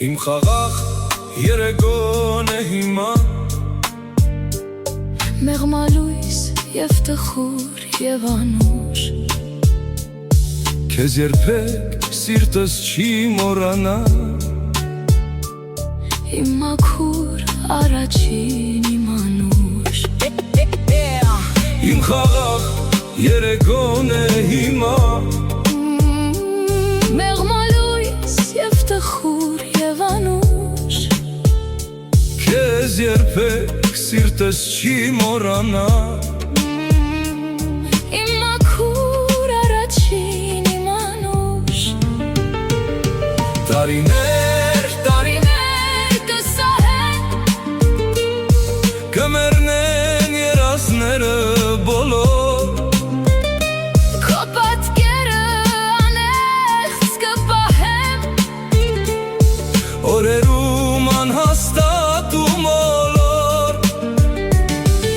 Իմ խաղաղ երեգոն է հիմա Մեղմալույս և տխուր և անուշ Քեզ երբեք սիրտս չի մոռանա Իմ մաքուր առաջին իմ անուշ Իմ խաղաղ երեգոն է հիմա Մեղմալույս և տխուր և անուշ Քեզ երբեք սիրտս չի մոռանա Իմ մաքուր առաջին իմ անուշ Տարիներ կսահեն Կմեռնեն երազները բոլոր Քո պատկերը անեղծ կպահեմ Օրերում անհաստ